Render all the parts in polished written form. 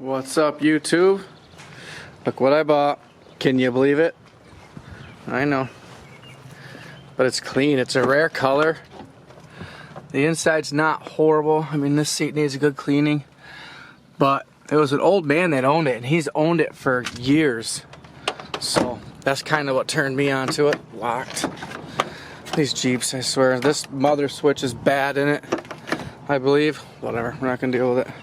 What's up, YouTube? Look what I bought. Can you believe it? I know. But it's clean. It's a rare color. The inside's not horrible. I mean, this seat needs a good cleaning. But it was an old man that owned it, and he's owned it for years. So that's kind of what turned me onto it. Locked. These Jeeps, I swear. This mother switch is bad in it, I believe. Whatever, we're not gonna deal with it.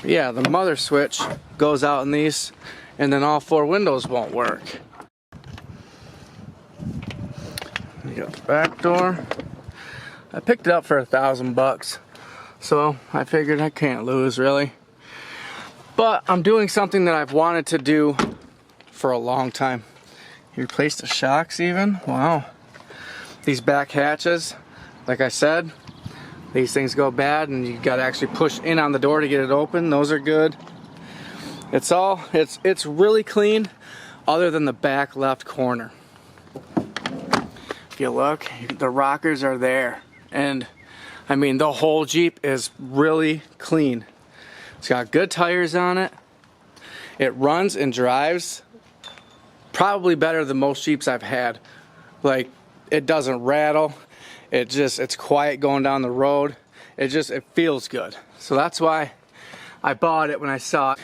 Yeah, the mother switch goes out in these, and then all four windows won't work. You got the back door. I picked it up for $1,000, so I figured I can't lose really. But I'm doing something that I've wanted to do for a long time. You replaced the shocks even? Wow. These back hatches, like I said, these things go bad and you gotta actually push in on the door to get it open. Those are good. It's really clean other than the back left corner. If you look, the rockers are there. And I mean, the whole Jeep is really clean. It's got good tires on it. It runs and drives probably better than most Jeeps I've had. Like, it doesn't rattle. It's quiet going down the road. It feels good. So that's why I bought it when I saw it.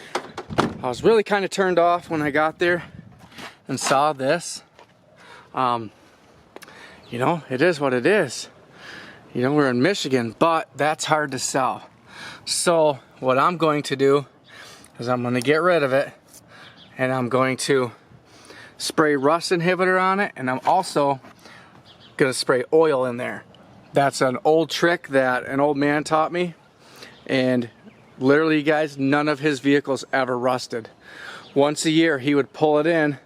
I was really kind of turned off when I got there and saw this. You know, it is what it is. You know, we're in Michigan, but that's hard to sell. So what I'm going to do is I'm going to get rid of it, and I'm going to spray rust inhibitor on it, and I'm also gonna spray oil in there. That's an old trick that an old man taught me, and literally, guys, none of his vehicles ever rusted. Once a year he would pull it in,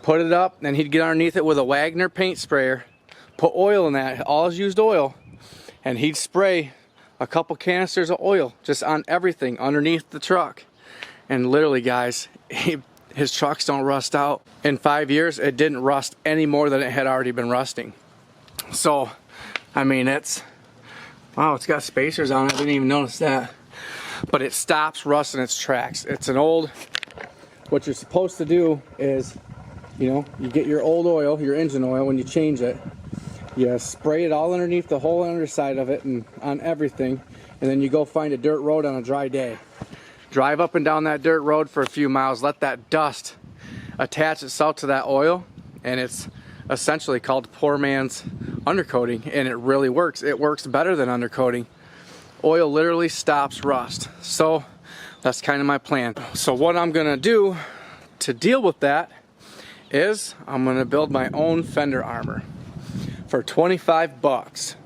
put it up, and he'd get underneath it with a Wagner paint sprayer, put oil in that, all his used oil, and he'd spray a couple canisters of oil just on everything underneath the truck. And literally, guys, his trucks don't rust out. In 5 years, it didn't rust any more than it had already been rusting. So, I mean, wow, it's got spacers on it. I didn't even notice that. But it stops rust in its tracks. It's an old, what you're supposed to do is, you know, you get your old oil, your engine oil, when you change it, you spray it all underneath the whole underside of it and on everything, and then you go find a dirt road on a dry day. Drive up and down that dirt road for a few miles, let that dust attach itself to that oil, and it's essentially called poor man's undercoating, and it really works. It works better than undercoating. Oil literally stops rust. So that's kind of my plan. So what I'm gonna do to deal with that is I'm gonna build my own fender armor for 25 bucks.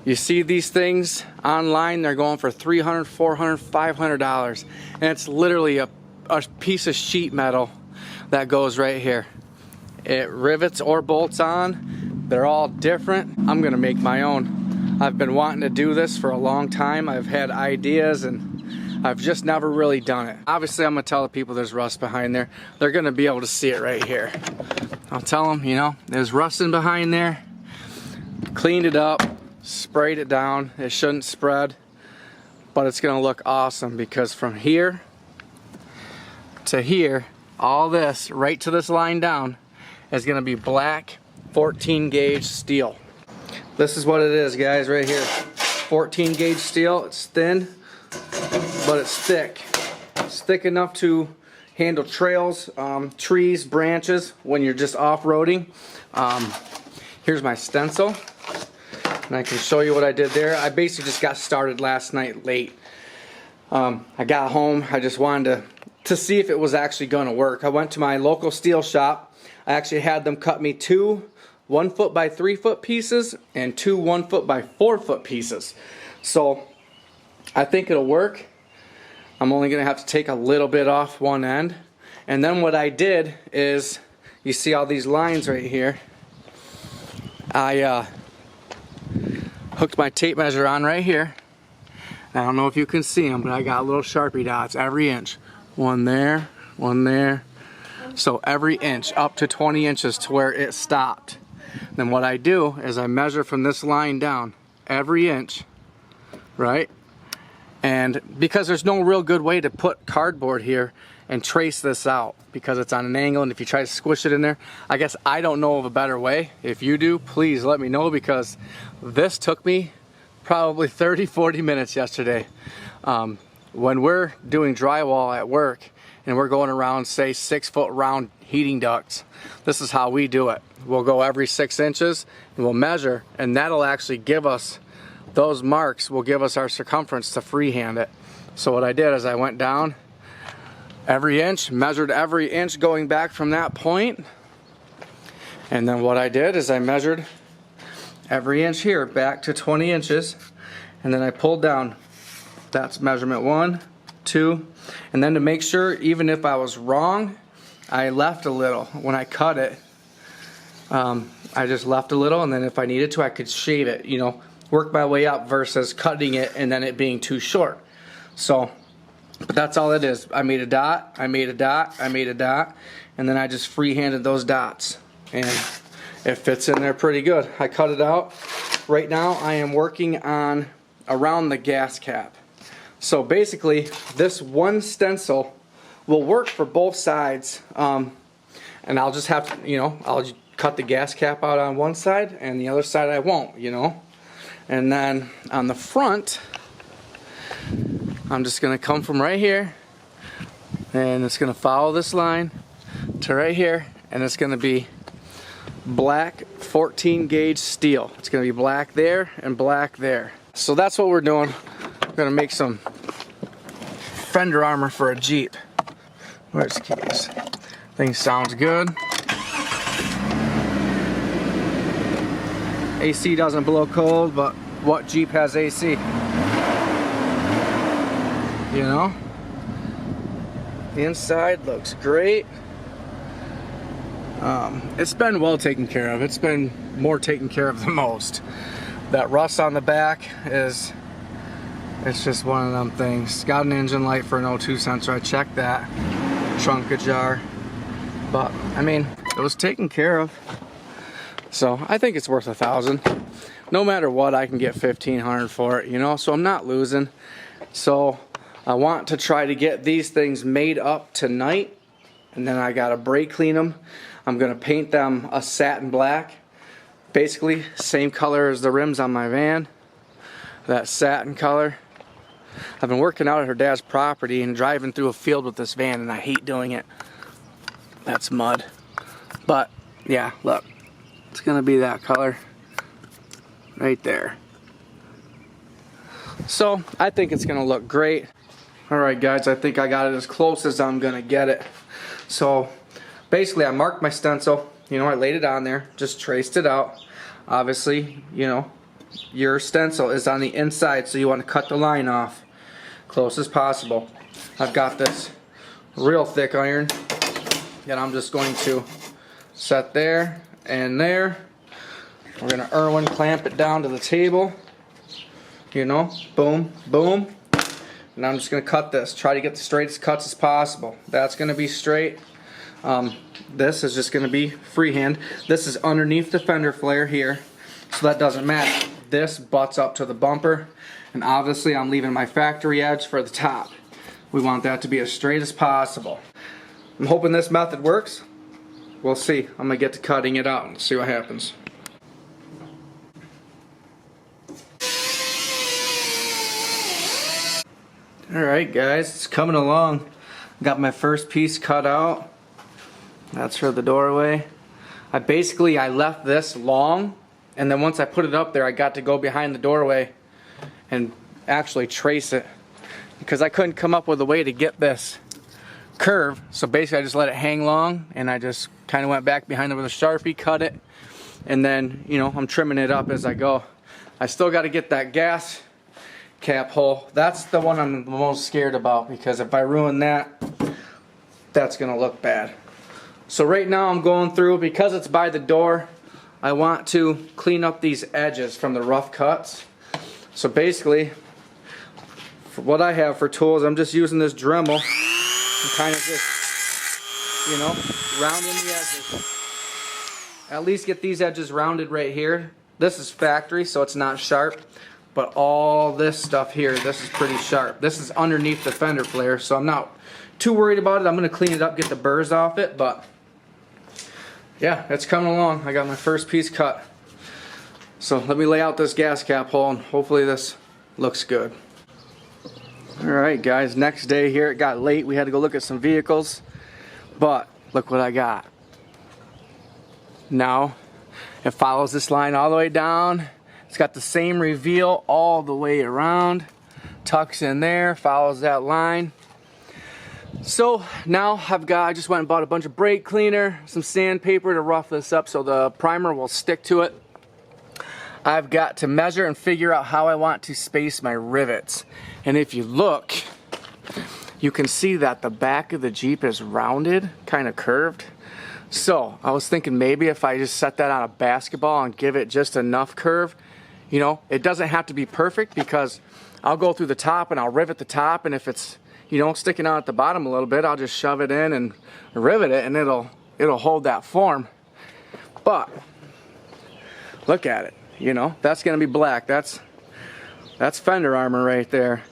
You see these things online, they're going for $300, $400, $500, and it's literally a piece of sheet metal that goes right here. It rivets or bolts on. They're all different. I'm gonna make my own. I've been wanting to do this for a long time. I've had ideas and I've just never really done it. Obviously, I'm gonna tell the people there's rust behind there. They're gonna be able to see it right here. I'll tell them, you know, there's rusting behind there. Cleaned it up, sprayed it down. It shouldn't spread, but it's gonna look awesome because from here to here, all this right to this line down is gonna be black 14 gauge steel. This is what it is, guys, right here. 14 gauge steel. It's thin, but it's thick. It's thick enough to handle trails, trees, branches when you're just off-roading. Here's my stencil, and I can show you what I did there. I basically just got started last night late. I got home, I just wanted to see if it was actually gonna work. I went to my local steel shop. I actually had them cut me 2 1-foot by 3-foot pieces and 2 1-foot by 4-foot pieces. So I think it'll work. I'm only gonna have to take a little bit off one end. And then what I did is, you see all these lines right here. I hooked my tape measure on right here. I don't know if you can see them, but I got little Sharpie dots every inch. One there, one there. So every inch, up to 20 inches to where it stopped. Then what I do is I measure from this line down every inch, right? And because there's no real good way to put cardboard here and trace this out because it's on an angle, and if you try to squish it in there, I guess I don't know of a better way. If you do, please let me know, because this took me probably 30-40 minutes yesterday. When we're doing drywall at work and we're going around, say, 6-foot round heating ducts, this is how we do it. We'll go every 6 inches and we'll measure, and that'll actually give us, those marks will give us our circumference to freehand it. So what I did is I went down every inch, measured every inch going back from that point, and then what I did is I measured every inch here back to 20 inches, and then I pulled down. That's measurement 1, 2, and then to make sure, even if I was wrong, I left a little. When I cut it, I just left a little, and then if I needed to, I could shave it, you know, work my way up versus cutting it and then it being too short. So, but that's all it is. I made a dot, I made a dot, I made a dot, and then I just freehanded those dots, and it fits in there pretty good. I cut it out. Right now I am working on around the gas cap. So basically this one stencil will work for both sides, and I'll just have to, you know, I'll cut the gas cap out on one side and the other side I won't, you know. And then on the front, I'm just going to come from right here, and it's going to follow this line to right here, and it's going to be black 14 gauge steel. It's going to be black there and black there. So that's what we're doing. We're going to make some fender armor for a Jeep. Where's the keys? Thing sounds good. AC doesn't blow cold, but what Jeep has AC? You know? The inside looks great. It's been well taken care of. It's been more taken care of than most. That rust on the back is, it's just one of them things. Got an engine light for an 02 sensor. I checked that. Trunk ajar. But, I mean, it was taken care of. So, I think it's worth $1,000. No matter what, I can get $1,500 for it, you know? So, I'm not losing. So, I want to try to get these things made up tonight. And then I gotta brake clean them. I'm gonna paint them a satin black. Basically, same color as the rims on my van. That satin color. I've been working out at her dad's property and driving through a field with this van, and I hate doing it. That's mud. But, yeah, look. It's gonna be that color. Right there. So, I think it's gonna look great. Alright guys, I think I got it as close as I'm gonna get it. So, basically I marked my stencil. You know, I laid it on there, just traced it out. Obviously, you know, your stencil is on the inside, so you want to cut the line off close as possible. I've got this real thick iron that I'm just going to set there and there. We're going to Irwin clamp it down to the table. You know, boom, boom. And I'm just going to cut this. Try to get the straightest cuts as possible. That's going to be straight. This is just going to be freehand. This is underneath the fender flare here, so that doesn't matter. This butts up to the bumper, and obviously I'm leaving my factory edge for the top. We want that to be as straight as possible. I'm hoping this method works. We'll see. I'm going to get to cutting it out and see what happens. Alright guys, it's coming along. Got my first piece cut out. That's for the doorway. I left this long, and then once I put it up there, I got to go behind the doorway and actually trace it, because I couldn't come up with a way to get this curve. So basically I just let it hang long, and I just kind of went back behind it with a Sharpie, cut it, and then, you know, I'm trimming it up as I go. I still got to get that gas cap hole. That's the one I'm the most scared about, because if I ruin that, that's gonna look bad. So right now I'm going through, because it's by the door, I want to clean up these edges from the rough cuts. So basically, for what I have for tools, I'm just using this Dremel and kind of just, you know, rounding the edges. At least get these edges rounded right here. This is factory, so it's not sharp. but all this stuff here, this is pretty sharp. This is underneath the fender flare, so I'm not too worried about it. I'm gonna clean it up, get the burrs off it, but yeah, it's coming along. I got my first piece cut. So let me lay out this gas cap hole and hopefully this looks good. Alright guys, next day here, it got late. We had to go look at some vehicles, but look what I got. Now, it follows this line all the way down. It's got the same reveal all the way around. Tucks in there, follows that line. So now I just went and bought a bunch of brake cleaner, some sandpaper to rough this up so the primer will stick to it. I've got to measure and figure out how I want to space my rivets. And if you look, you can see that the back of the Jeep is rounded, kind of curved. So I was thinking maybe if I just set that on a basketball and give it just enough curve, you know, it doesn't have to be perfect because I'll go through the top and I'll rivet the top, and if it's, you know, sticking out at the bottom a little bit, I'll just shove it in and rivet it and it'll hold that form. But look at it. You know, that's gonna be black. That's fender armor right there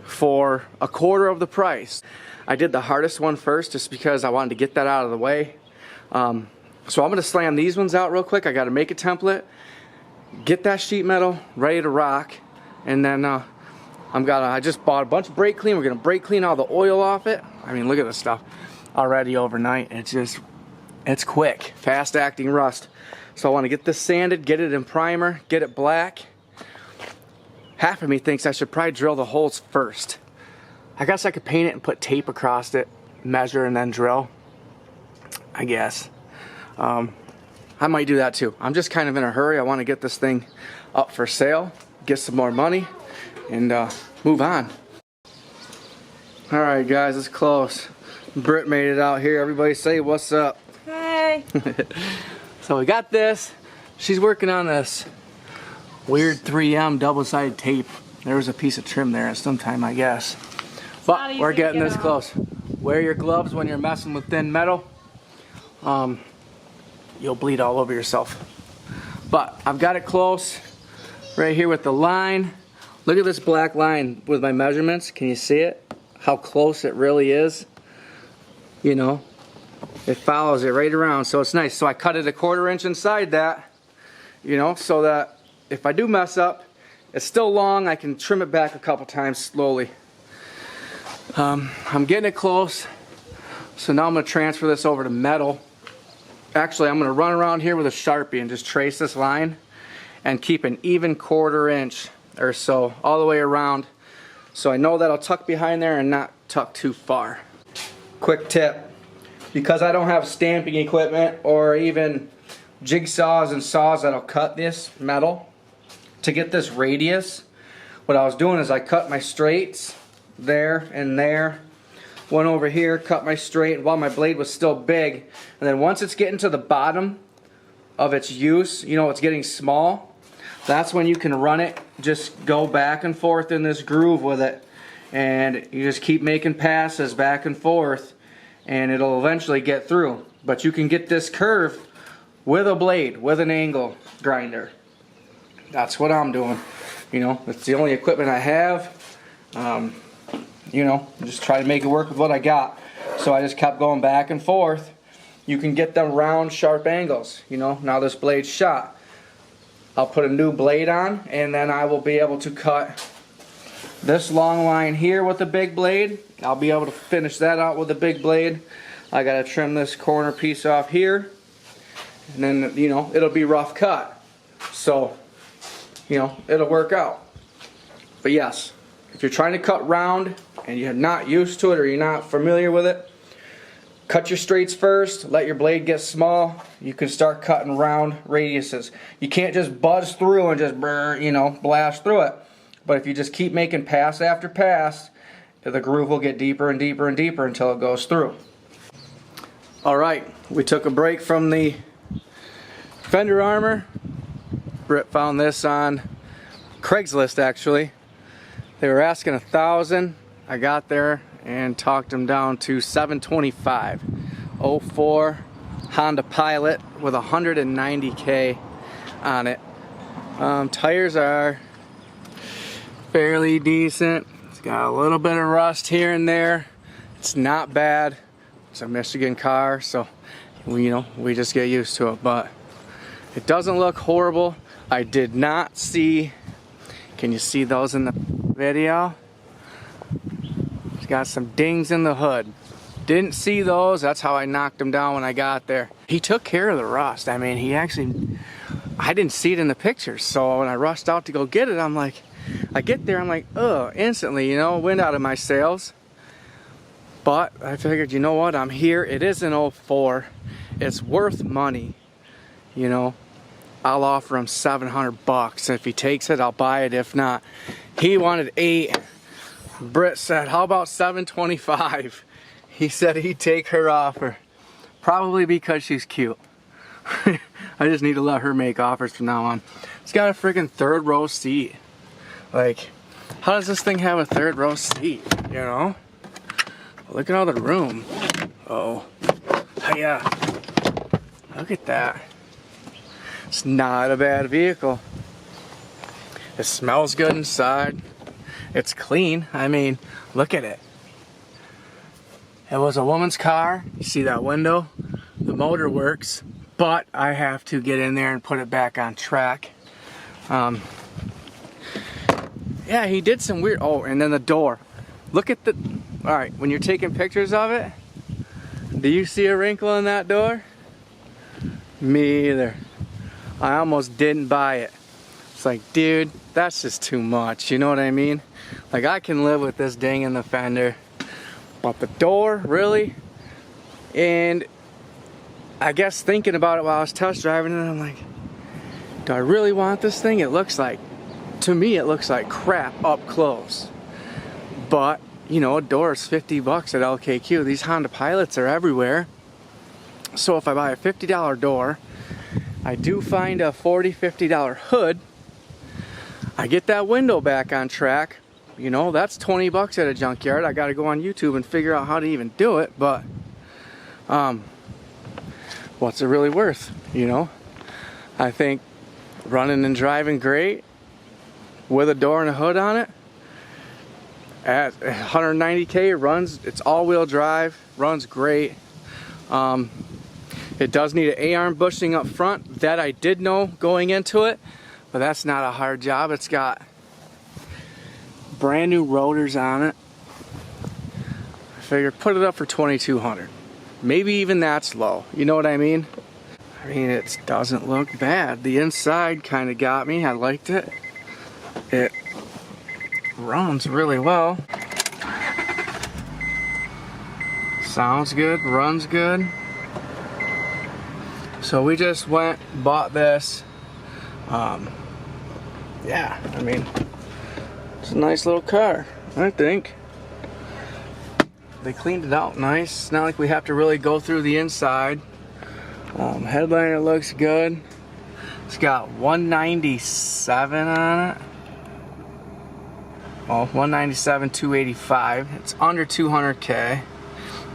for a quarter of the price. I did the hardest one first just because I wanted to get that out of the way. So I'm gonna slam these ones out real quick. I gotta make a template, get that sheet metal ready to rock, and then I just bought a bunch of brake clean. We're gonna brake clean all the oil off it. I mean, look at this stuff already overnight. It's quick, fast acting rust. So I want to get this sanded, get it in primer, get it black. Half of me thinks I should probably drill the holes first. I guess I could paint it and put tape across it, measure, and then drill. I guess. I might do that too. I'm just kind of in a hurry. I want to get this thing up for sale, get some more money, and move on. Alright guys, it's close. Britt made it out here. Everybody say what's up. Hey. So we got this. She's working on this weird 3M double-sided tape. There was a piece of trim there at some time, I guess. But we're getting this close. Wear your gloves when you're messing with thin metal. You'll bleed all over yourself. But I've got it close right here with the line. Look at this black line with my measurements. Can you see it? How close it really is. You know, it follows it right around, so it's nice. So I cut it a 1/4 inch inside that, you know, so that if I do mess up, it's still long. I can trim it back a couple times slowly. I'm getting it close, so now I'm going to transfer this over to metal. Actually, I'm going to run around here with a Sharpie and just trace this line and keep an even 1/4 inch or so all the way around, so I know that I'll tuck behind there and not tuck too far. Quick tip. Because I don't have stamping equipment or even jigsaws and saws that'll cut this metal, to get this radius, what I was doing is I cut my straights there and there, one over here, cut my straight while my blade was still big, and then once it's getting to the bottom of its use, you know, it's getting small, that's when you can run it, just go back and forth in this groove with it, and you just keep making passes back and forth, and it'll eventually get through. But you can get this curve with a blade, with an angle grinder. That's what I'm doing. You know, it's the only equipment I have. You know, just try to make it work with what I got. So I just kept going back and forth. You can get them round, sharp angles. You know, now this blade's shot. I'll put a new blade on, and then I will be able to cut this long line here with the big blade. I'll be able to finish that out with the big blade. I gotta trim this corner piece off here, and then, you know, it'll be rough cut. So, you know, it'll work out. But yes, if you're trying to cut round and you're not used to it or you're not familiar with it, cut your straights first, let your blade get small. You can start cutting round radiuses. You can't just buzz through and just, you know, blast through it. But if you just keep making pass after pass, the groove will get deeper and deeper and deeper until it goes through. Alright, we took a break from the fender armor. Britt found this on Craigslist actually. They were asking $1,000. I got there and talked them down to $725. 04 Honda Pilot with 190K on it. Tires are fairly decent. It's got a little bit of rust here and there. It's not bad. It's a Michigan car, so we just get used to it, but it doesn't look horrible. I did not see, can you see those in the video? It's got some dings in the hood. Didn't see those. That's how I knocked them down when I got there. He took care of the rust. I mean, I didn't see it in the pictures, so when I rushed out to go get it, I'm like, I get there, I'm like, ugh, instantly, wind out of my sails. But I figured, you know what, I'm here. It is an 04. It's worth money. I'll offer him $700. If he takes it, I'll buy it. If not, he wanted 8. Britt said, how about $725? He said he'd take her offer. Probably because she's cute. I just need to let her make offers from now on. It's got a freaking 3rd row seat. Like, how does this thing have a 3rd row seat? Look at all the room. Oh, yeah. Look at that. It's not a bad vehicle. It smells good inside. It's clean. I mean, look at it. It was a woman's car. You see that window? The motor works, but I have to get in there and put it back on track. Yeah, he did some weird, oh, and then the door. Look at the, all right, when you're taking pictures of it, do you see a wrinkle in that door? Me either. I almost didn't buy it. It's like, dude, that's just too much, you know what I mean? Like, I can live with this ding in the fender, but the door, really? And I guess thinking about it while I was test driving it, I'm like, do I really want this thing? It looks like, to me, it looks like crap up close. But, a door is $50 at LKQ. These Honda Pilots are everywhere. So if I buy a $50 door, I do find a $40, $50 hood, I get that window back on track, that's $20 at a junkyard. I got to go on YouTube and figure out how to even do it, but what's it really worth, I think running and driving great with a door and a hood on it at 190K runs, it's all-wheel drive, runs great. It does need an A-arm bushing up front. That I did know going into it, but that's not a hard job. It's got brand new rotors on it. I figured put it up for $2,200. Maybe even that's low. You know what I mean? I mean, it doesn't look bad. The inside kind of got me. I liked it. It runs really well. Sounds good, runs good. So we just went, bought this. Yeah, I mean, it's a nice little car, I think. They cleaned it out nice. It's not like we have to really go through the inside. Headliner looks good. It's got 197 on it. Oh, 197, 285. It's under 200K.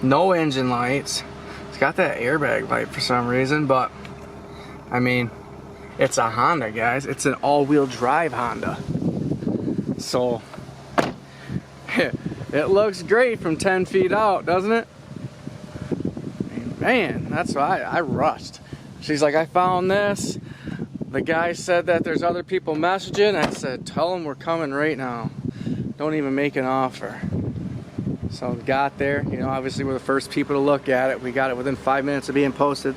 No engine lights. It's got that airbag light for some reason, but I mean, it's a Honda, guys. It's an all-wheel drive Honda. So it looks great from 10 feet out, doesn't it? Man, that's why I rushed. She's like, I found this. The guy said that there's other people messaging. I said, tell them we're coming right now. Don't even make an offer. So we got there, obviously we're the first people to look at it. We got it within 5 minutes of being posted.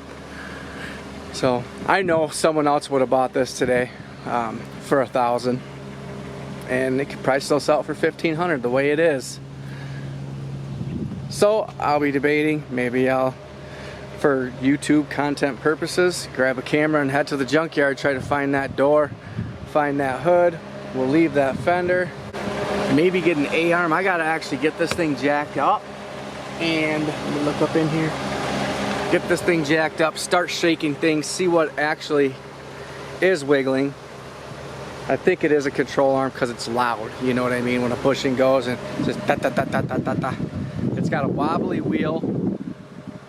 So I know someone else would have bought this today for $1,000, and it could probably still sell it for $1,500 the way it is. So I'll be debating, maybe I'll, for YouTube content purposes, grab a camera and head to the junkyard, try to find that door, find that hood. We'll leave that fender. Maybe get an A-arm. I gotta actually get this thing jacked up, and let me look up in here. Get this thing jacked up, start shaking things, see what actually is wiggling. I think it is a control arm because it's loud, you know what I mean, when a bushing goes and just da da da da da da da. It's got a wobbly wheel.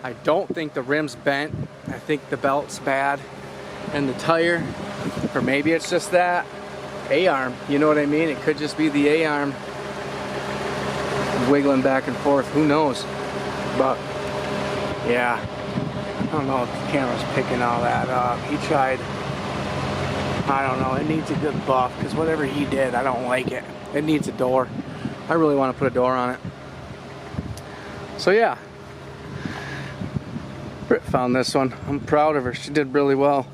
I don't think the rim's bent. I think the belt's bad, and the tire, or maybe it's just that. A-arm, you know what I mean? It could just be the A-arm wiggling back and forth, who knows? But yeah, I don't know if the camera's picking all that up. He tried, I don't know, it needs a good buff, because whatever he did, I don't like it. It needs a door. I really want to put a door on it. So yeah, Britt found this one. I'm proud of her. She did really well.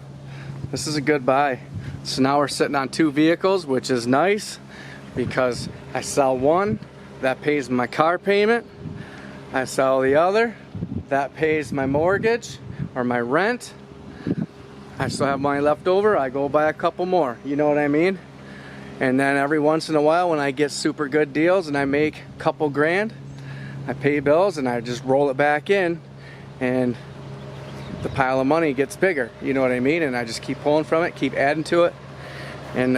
This is a good buy. So now we're sitting on 2 vehicles, which is nice because I sell one, that pays my car payment. I sell the other, that pays my mortgage or my rent. I still have money left over, I go buy a couple more, you know what I mean? And then every once in a while when I get super good deals and I make a couple grand, I pay bills and I just roll it back in, and the pile of money gets bigger, you know what I mean? And I just keep pulling from it, keep adding to it, and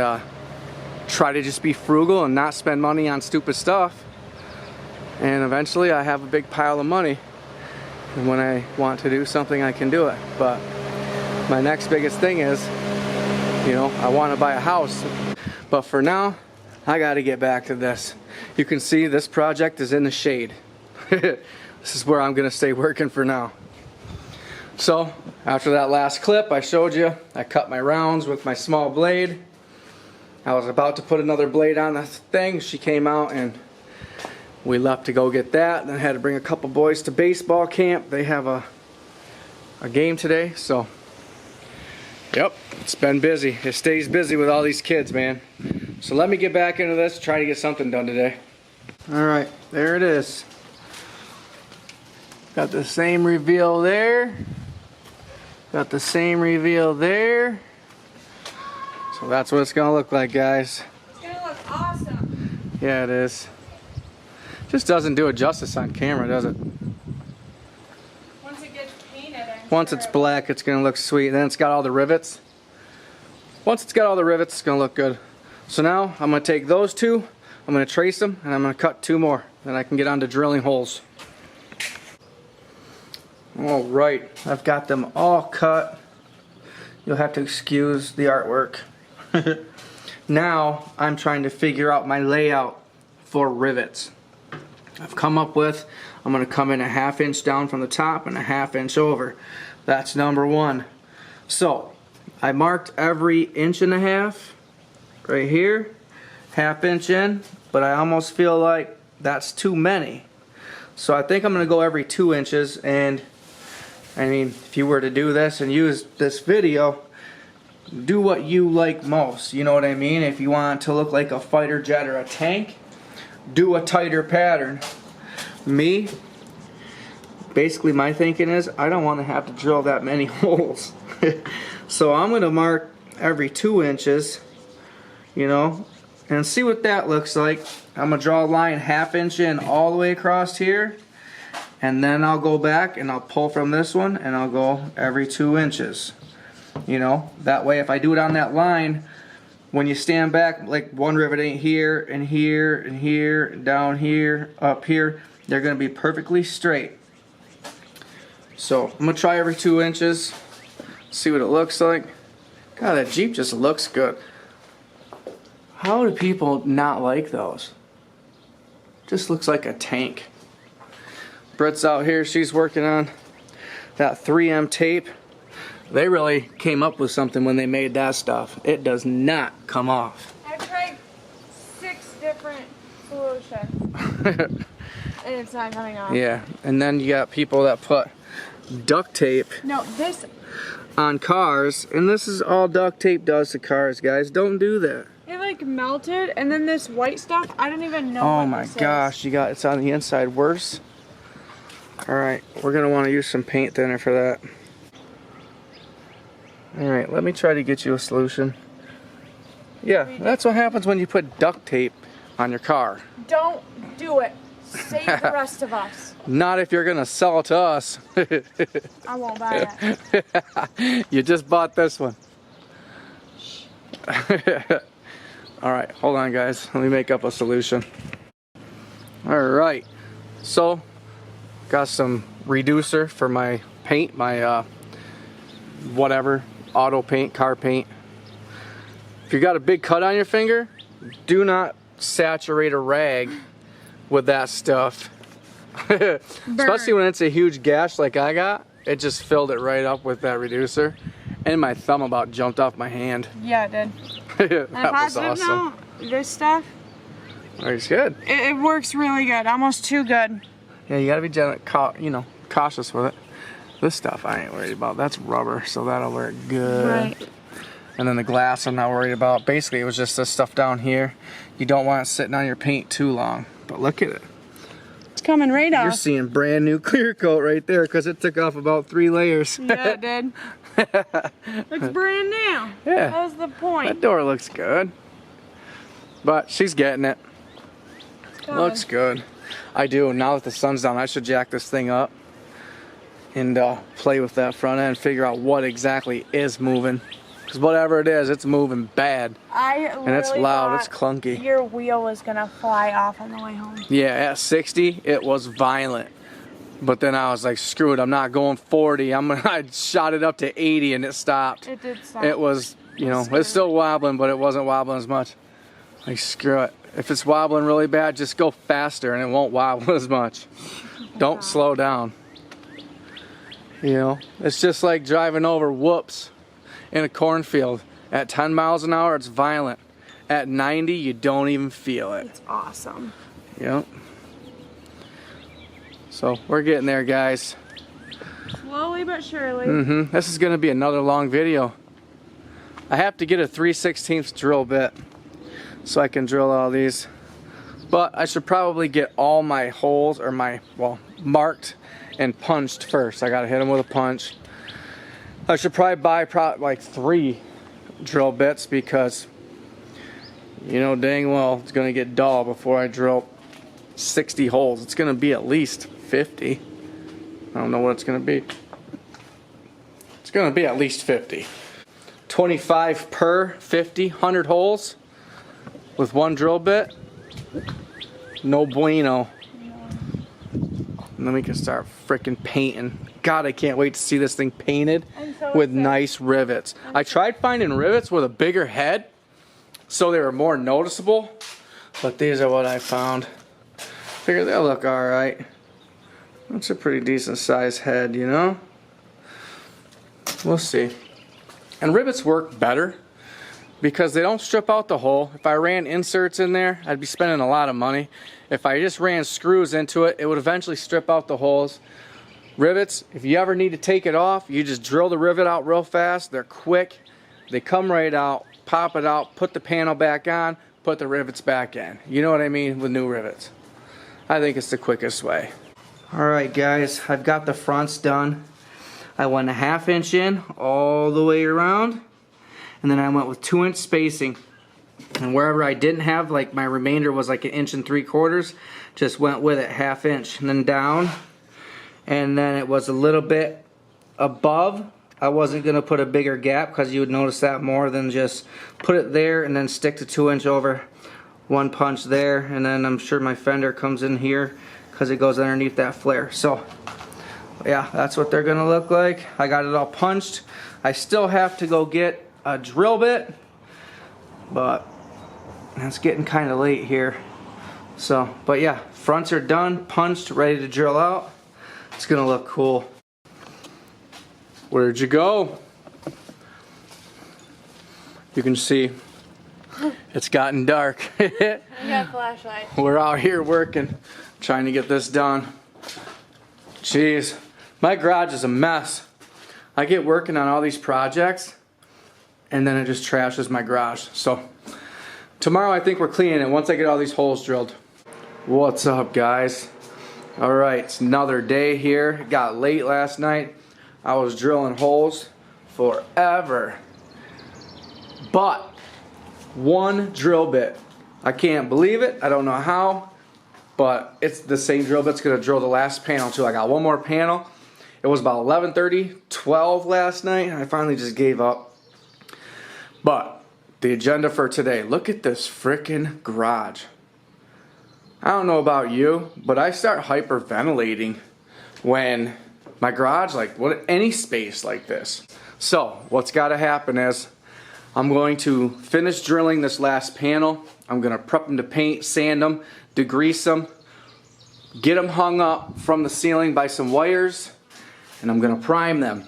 try to just be frugal and not spend money on stupid stuff. And eventually I have a big pile of money, and when I want to do something I can do it. But my next biggest thing is, you know, I want to buy a house. But for now, I got to get back to this. You can see this project is in the shade. This is where I'm going to stay working for now. So after that last clip I showed you, I cut my rounds with my small blade. I was about to put another blade on the thing. She came out and we left to go get that. Then I had to bring a couple boys to baseball camp. They have a game today, so yep, it's been busy. It stays busy with all these kids, man. So let me get back into this, try to get something done today. Alright, there it is. Got the same reveal there. Got the same reveal there. So that's what it's gonna look like, guys. It's gonna look awesome. Yeah, it is. Just doesn't do it justice on camera, does it? Once it gets painted, Once it's black, it's gonna look sweet. Then it's got all the rivets. Once it's got all the rivets, it's gonna look good. So now I'm gonna take those two, I'm gonna trace them, and I'm gonna cut 2 more. Then I can get on to drilling holes. Alright, I've got them all cut. You'll have to excuse the artwork. Now I'm trying to figure out my layout for rivets. I've come up with, I'm going to come in a 1/2 inch down from the top and a 1/2 inch over. That's number 1. So I marked every 1.5 inches right here, 1/2 inch in, but I almost feel like that's too many. So I think I'm going to go every 2 inches. And I mean, if you were to do this and use this video, do what you like most, you know what I mean? If you want it to look like a fighter jet or a tank, do a tighter pattern. Me, basically my thinking is I don't want to have to drill that many holes. So I'm going to mark every 2 inches, you know, and see what that looks like. I'm going to draw a line 1/2 inch in all the way across here. And then I'll go back and I'll pull from this one and I'll go every 2 inches. You know, that way if I do it on that line, when you stand back, like one rivet ain't here and here and here and down here, up here, they're going to be perfectly straight. So I'm going to try every 2 inches, see what it looks like. God, that Jeep just looks good. How do people not like those? Just looks like a tank. Britt's out here, she's working on that 3M tape. They really came up with something when they made that stuff. It does not come off. I've tried 6 different solutions and it's not coming off. Yeah, and then you got people that put duct tape on cars, and this is all duct tape does to cars, guys. Don't do that. It like melted, and then this white stuff, I don't even know Oh my gosh, you got it's on the inside worse. Alright, we're going to want to use some paint thinner for that. Alright, let me try to get you a solution. Yeah, that's what happens when you put duct tape on your car. Don't do it. Save the rest of us. Not if you're going to sell it to us. I won't buy it. You just bought this one. Alright, hold on guys. Let me make up a solution. Alright, so got some reducer for my paint, my whatever, auto paint, car paint. If you got a big cut on your finger, do not saturate a rag with that stuff. Especially when it's a huge gash like I got. It just filled it right up with that reducer. And my thumb about jumped off my hand. Yeah, it did. That was awesome. Note, this stuff, It's good. it works really good. Almost too good. Yeah, you gotta be cautious with it. This stuff I ain't worried about. That's rubber, so that'll work good. Right. And then the glass I'm not worried about. Basically, it was just this stuff down here. You don't want it sitting on your paint too long. But look at it. It's coming right off. You're seeing brand new clear coat right there because it took off about 3 layers. Yeah, it did. Looks brand new. Yeah. That was the point. That door looks good. But she's getting it. Looks good. I do. Now that the sun's down, I should jack this thing up and play with that front end, figure out what exactly is moving. Because whatever it is, it's moving bad. And it's loud, it's clunky. Your wheel was going to fly off on the way home. Yeah, at 60, it was violent. But then I was like, screw it, I'm not going 40. I shot it up to 80 and it stopped. It did stop. It was, it's still wobbling, but it wasn't wobbling as much. Like, screw it. If it's wobbling really bad, just go faster and it won't wobble as much. Don't slow down. It's just like driving over whoops in a cornfield. At 10 miles an hour, it's violent. At 90, you don't even feel it. It's awesome. Yep. So we're getting there, guys. Slowly but surely. This is going to be another long video. I have to get a 3/16 drill bit so I can drill all these. But I should probably get all my holes, or marked and punched first. I got to hit them with a punch. I should probably buy like 3 drill bits because dang well it's going to get dull before I drill 60 holes. It's going to be at least 50. I don't know what it's going to be. It's going to be at least 50. 25 per 50, 100 holes with 1 drill bit. No bueno. And then we can start freaking painting. God, I can't wait to see this thing painted with nice rivets. I tried finding rivets with a bigger head so they were more noticeable, but these are what I found. Figure they'll look alright. That's a pretty decent sized head, We'll see. And rivets work better because they don't strip out the hole. If I ran inserts in there, I'd be spending a lot of money. If I just ran screws into it, it would eventually strip out the holes. Rivets, if you ever need to take it off, you just drill the rivet out real fast. They're quick. They come right out, pop it out, put the panel back on, put the rivets back in. You know what I mean with new rivets. I think it's the quickest way. Alright guys, I've got the fronts done. I went a 1/2 inch in all the way around, and then I went with 2-inch spacing. And wherever I didn't have, like my remainder was like 1 3/4 inches, just went with it 1/2 inch and then down. And then it was a little bit above. I wasn't going to put a bigger gap because you would notice that more than just put it there and then stick the 2-inch over, 1 punch there, and then I'm sure my fender comes in here because it goes underneath that flare. So yeah, that's what they're going to look like. I got it all punched. I still have to go get a drill bit, but it's getting kind of late here. So, but yeah, fronts are done, punched, ready to drill out. It's gonna look cool. Where'd you go? You can see it's gotten dark. I got a flashlight. We're out here working, trying to get this done. Jeez, my garage is a mess. I get working on all these projects and then it just trashes my garage. So tomorrow I think we're cleaning it once I get all these holes drilled. What's up, guys? Alright, it's another day here. It got late last night. I was drilling holes forever. But 1 drill bit. I can't believe it. I don't know how. But it's the same drill bit's gonna drill the last panel too. I got 1 more panel. It was about 11:30, 12 last night. I finally just gave up. But the agenda for today. Look at this frickin' garage. I don't know about you, but I start hyperventilating when my garage, like any space like this. So what's got to happen is I'm going to finish drilling this last panel. I'm going to prep them to paint, sand them, degrease them, get them hung up from the ceiling by some wires, and I'm going to prime them.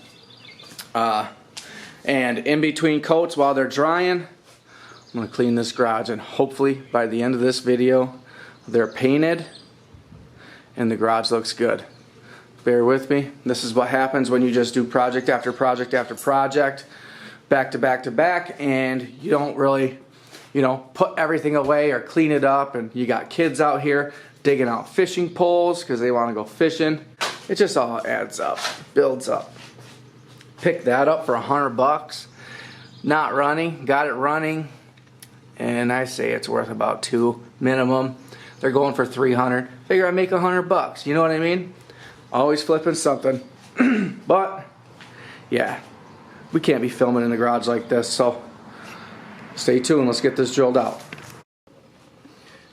And in between coats while they're drying, I'm going to clean this garage, and hopefully by the end of this video they're painted and the garage looks good. Bear with me. This is what happens when you just do project after project after project, back to back to back, and you don't really, put everything away or clean it up, and you got kids out here digging out fishing poles because they want to go fishing. It just all adds up, builds up. Picked that up for $100. Not running, got it running, and I say it's worth about $2 minimum. They're going for $300. Figure I make $100. You know what I mean? Always flipping something. But yeah, we can't be filming in the garage like this, so stay tuned. Let's get this drilled out.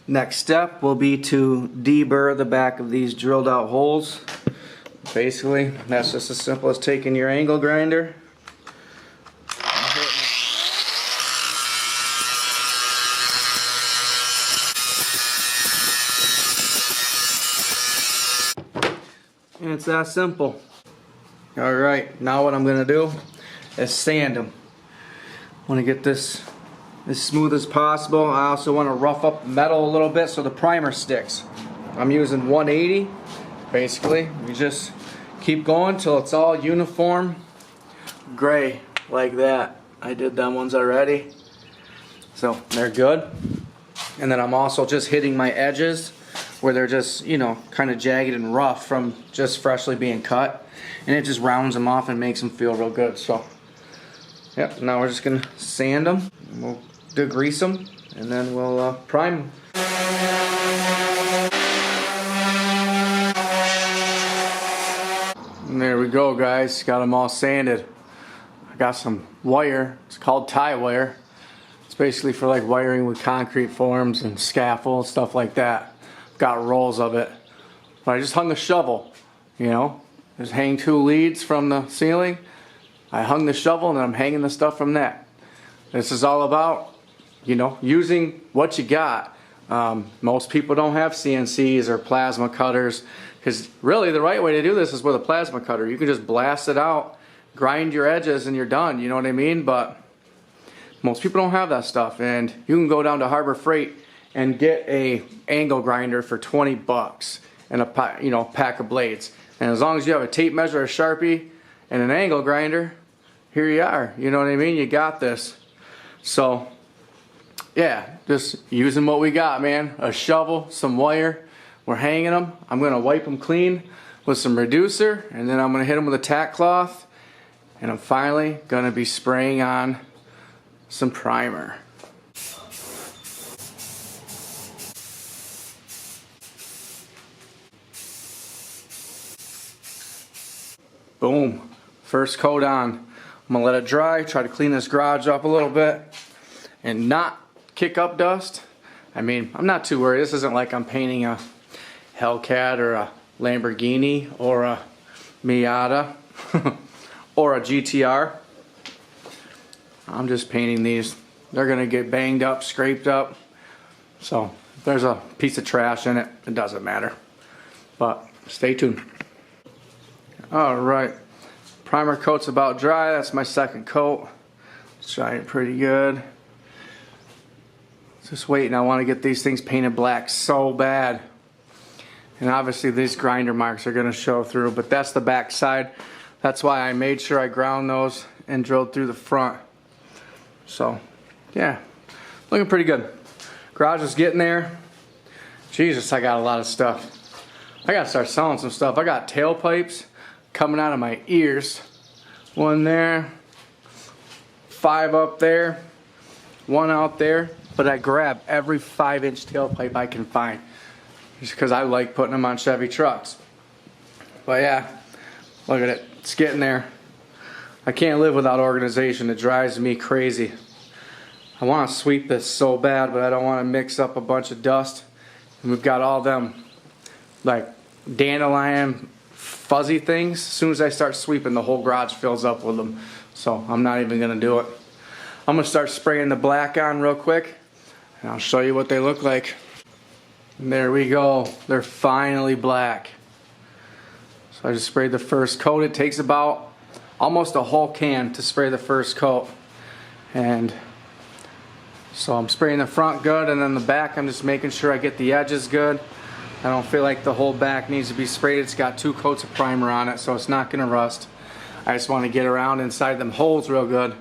Next step will be to deburr the back of these drilled out holes. Basically, that's just as simple as taking your angle grinder, and it's that simple. Alright, now what I'm going to do is sand them. I want to get this as smooth as possible. I also want to rough up the metal a little bit so the primer sticks. I'm using 180. Basically, you just keep going till it's all uniform gray like that. I did them ones already, so they're good. And then I'm also just hitting my edges where they're just, kind of jagged and rough from just freshly being cut, and it just rounds them off and makes them feel real good. So yep, now we're just gonna sand them, we'll degrease them, and then we'll prime them. And there we go, guys. Got them all sanded. I got some wire. It's called tie wire. It's basically for like wiring with concrete forms and scaffolds, stuff like that. Got rolls of it. But I just hung the shovel. Just hang 2 leads from the ceiling. I hung the shovel and then I'm hanging the stuff from that. This is all about, using what you got. Most people don't have CNCs or plasma cutters, because really the right way to do this is with a plasma cutter. You can just blast it out, grind your edges, and you're done. You know what I mean? But most people don't have that stuff, and you can go down to Harbor Freight and get a angle grinder for $20 and a pack of blades. And as long as you have a tape measure, a Sharpie, and an angle grinder, here you are. You know what I mean? You got this. So yeah, just using what we got, man. A shovel, some wire. We're hanging them. I'm going to wipe them clean with some reducer, and then I'm going to hit them with a tack cloth, and I'm finally going to be spraying on some primer. Boom. First coat on. I'm going to let it dry, try to clean this garage up a little bit and not kick up dust. I mean, I'm not too worried. This isn't like I'm painting a Hellcat or a Lamborghini or a Miata or a GTR. I'm just painting these. They're gonna get banged up, scraped up. So if there's a piece of trash in it, it doesn't matter. But stay tuned. Alright, primer coat's about dry. That's my second coat. It's drying pretty good. Just waiting. I want to get these things painted black so bad. And obviously these grinder marks are going to show through, but that's the back side. That's why I made sure I ground those and drilled through the front. So yeah, looking pretty good. Garage is getting there. Jesus, I got a lot of stuff. I got to start selling some stuff. I got tailpipes coming out of my ears. One there, 5 up there, 1 out there. But I grab every 5-inch tailpipe I can find, just because I like putting them on Chevy trucks. But yeah, look at it. It's getting there. I can't live without organization. It drives me crazy. I want to sweep this so bad, but I don't want to mix up a bunch of dust. And we've got all them like dandelion fuzzy things. As soon as I start sweeping, the whole garage fills up with them. So I'm not even going to do it. I'm gonna start spraying the black on real quick, and I'll show you what they look like. And there we go. They're finally black. So I just sprayed the first coat. It takes about almost a whole can to spray the first coat. And so I'm spraying the front good, and then the back I'm just making sure I get the edges good. I don't feel like the whole back needs to be sprayed. It's got 2 coats of primer on it, so it's not gonna rust. I just want to get around inside them holes real good.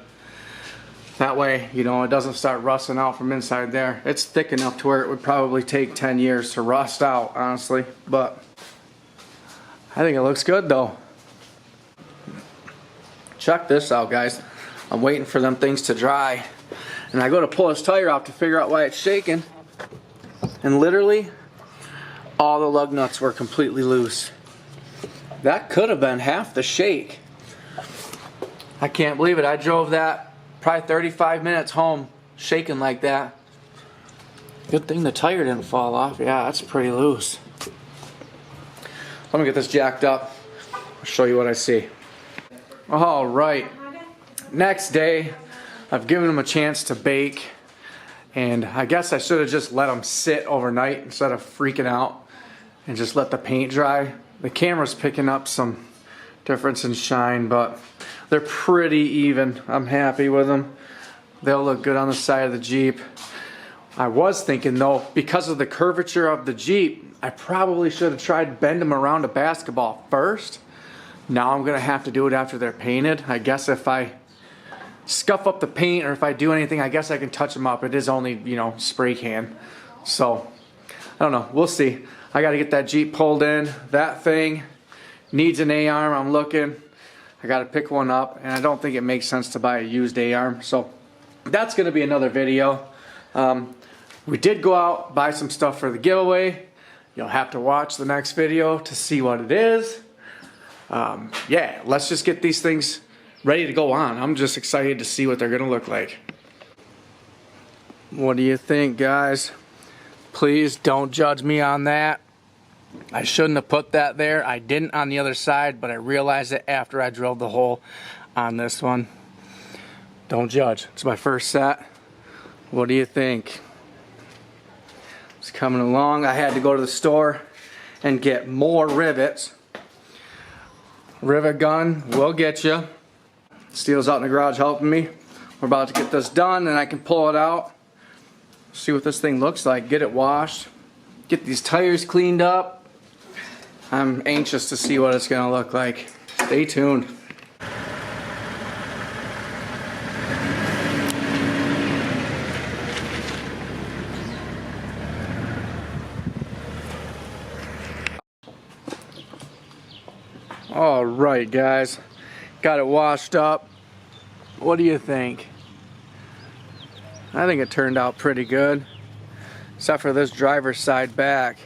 That way, you know, it doesn't start rusting out from inside there. It's thick enough to where it would probably take 10 years to rust out, honestly. But I think it looks good though. Check this out, guys. I'm waiting for them things to dry. And I go to pull this tire out to figure out why it's shaking. And literally, all the lug nuts were completely loose. That could have been half the shake. I can't believe it. I drove that probably 35 minutes home shaking like that. Good thing the tire didn't fall off. Yeah, that's pretty loose. I'm gonna get this jacked up. I'll show you what I see. All right. Next day, I've given them a chance to bake, and I guess I should have just let them sit overnight instead of freaking out and just let the paint dry. The camera's picking up some difference in shine, but they're pretty even. I'm happy with them. They'll look good on the side of the Jeep. I was thinking though, because of the curvature of the Jeep, I probably should have tried bend them around a basketball first. Now I'm gonna have to do it after they're painted. I guess if I scuff up the paint or if I do anything, I guess I can touch them up. It is only, you know, spray can. So, I don't know, we'll see. I gotta get that Jeep pulled in. That thing needs an A-arm, I'm looking. I gotta pick one up, and I don't think it makes sense to buy a used A-arm. So, that's gonna be another video. We did go out, buy some stuff for the giveaway. You'll have to watch the next video to see what it is. Yeah, let's just get these things ready to go on. I'm just excited to see what they're gonna look like. What do you think, guys? Please don't judge me on that. I shouldn't have put that there. I didn't on the other side, but I realized it after I drilled the hole on this one. Don't judge. It's my first set. What do you think? It's coming along. I had to go to the store and get more rivets. Rivet gun will get you. Steele's out in the garage helping me. We're about to get this done, and I can pull it out. See what this thing looks like. Get it washed. Get these tires cleaned up. I'm anxious to see what it's gonna look like. Stay tuned. All right, guys, got it washed up. What do you think? I think it turned out pretty good, except for this driver's side back.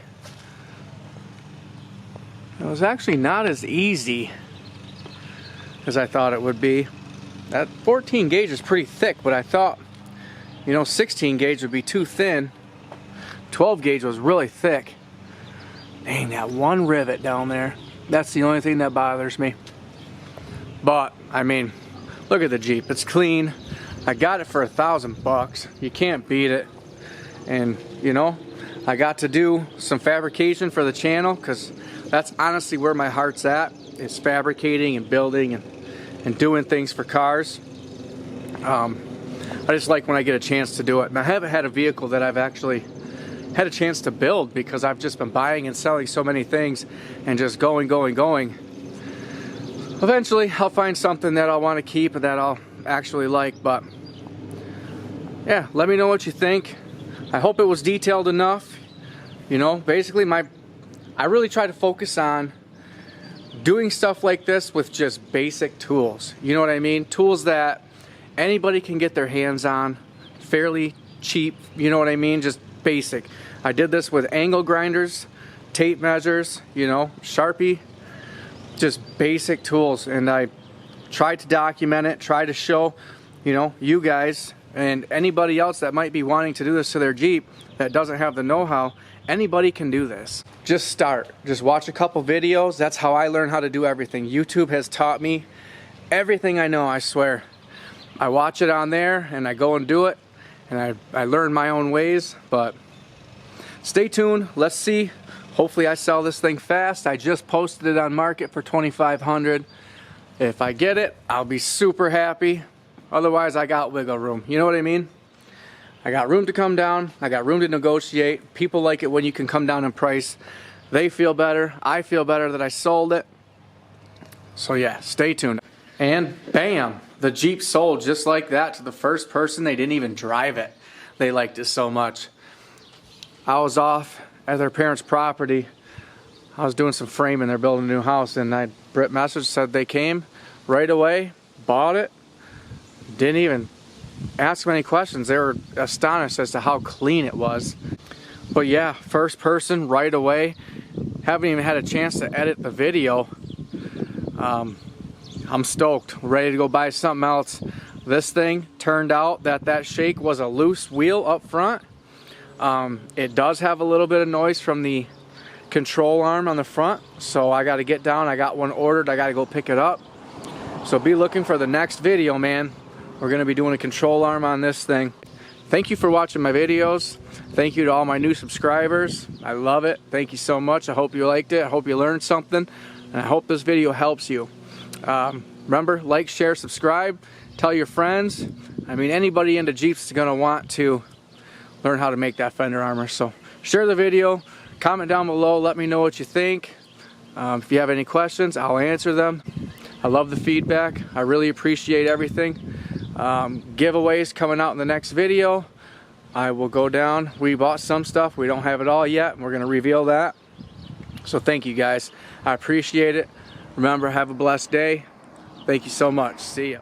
It was actually not as easy as I thought it would be. That 14 gauge is pretty thick, but I thought, you know, 16 gauge would be too thin. 12 gauge was really thick. Dang, that one rivet down there. That's the only thing that bothers me. But, I mean, look at the Jeep. It's clean. I got it for $1,000. You can't beat it. And, you know, I got to do some fabrication for the channel, because that's honestly where my heart's at, is fabricating and building and doing things for cars. I just like when I get a chance to do it. And I haven't had a vehicle that I've actually had a chance to build, because I've just been buying and selling so many things and just going. Eventually I'll find something that I'll want to keep and that I'll actually like. But yeah, let me know what you think. I hope it was detailed enough. You know, basically I really try to focus on doing stuff like this with just basic tools. You know what I mean? Tools that anybody can get their hands on, fairly cheap, you know what I mean? Just basic. I did this with angle grinders, tape measures, you know, Sharpie, just basic tools. And I tried to document it, try to show, you know, you guys and anybody else that might be wanting to do this to their Jeep that doesn't have the know-how. Anybody can do this. Just start. Just watch a couple videos. That's how I learned how to do everything. YouTube has taught me everything I know, I swear. I watch it on there and I go and do it, and I learn my own ways. But stay tuned, let's see. Hopefully I sell this thing fast. I just posted it on market for $2,500. If I get it, I'll be super happy. Otherwise, I got wiggle room. You know what I mean? I got room to come down. I got room to negotiate. People like it when you can come down in price. They feel better. I feel better that I sold it. So yeah, stay tuned. And bam, the Jeep sold just like that to the first person. They didn't even drive it. They liked it so much. I was off at their parents' property. I was doing some framing. They're building a new house, and Britt messaged, said they came right away, bought it, didn't even ask them any questions. They were astonished as to how clean it was. But yeah, first person right away. Haven't even had a chance to edit the video. I'm stoked, ready to go buy something else. This thing turned out that shake was a loose wheel up front. It does have a little bit of noise from the control arm on the front, so I got to get down. I got one ordered. I got to go pick it up. So be looking for the next video, man. We're going to be doing a control arm on this thing. Thank you for watching my videos. Thank you to all my new subscribers. I love it. Thank you so much. I hope you liked it. I hope you learned something, and I hope this video helps you. Remember, like, share, subscribe, tell your friends. I mean, anybody into Jeeps is going to want to learn how to make that fender armor. So share the video, comment down below, let me know what you think. If you have any questions, I'll answer them. I love the feedback. I really appreciate everything. Giveaways coming out in the next video. I will go down. We bought some stuff. We don't have it all yet. We're going to reveal that. So thank you guys. I appreciate it. Remember, have a blessed day. Thank you so much. See ya.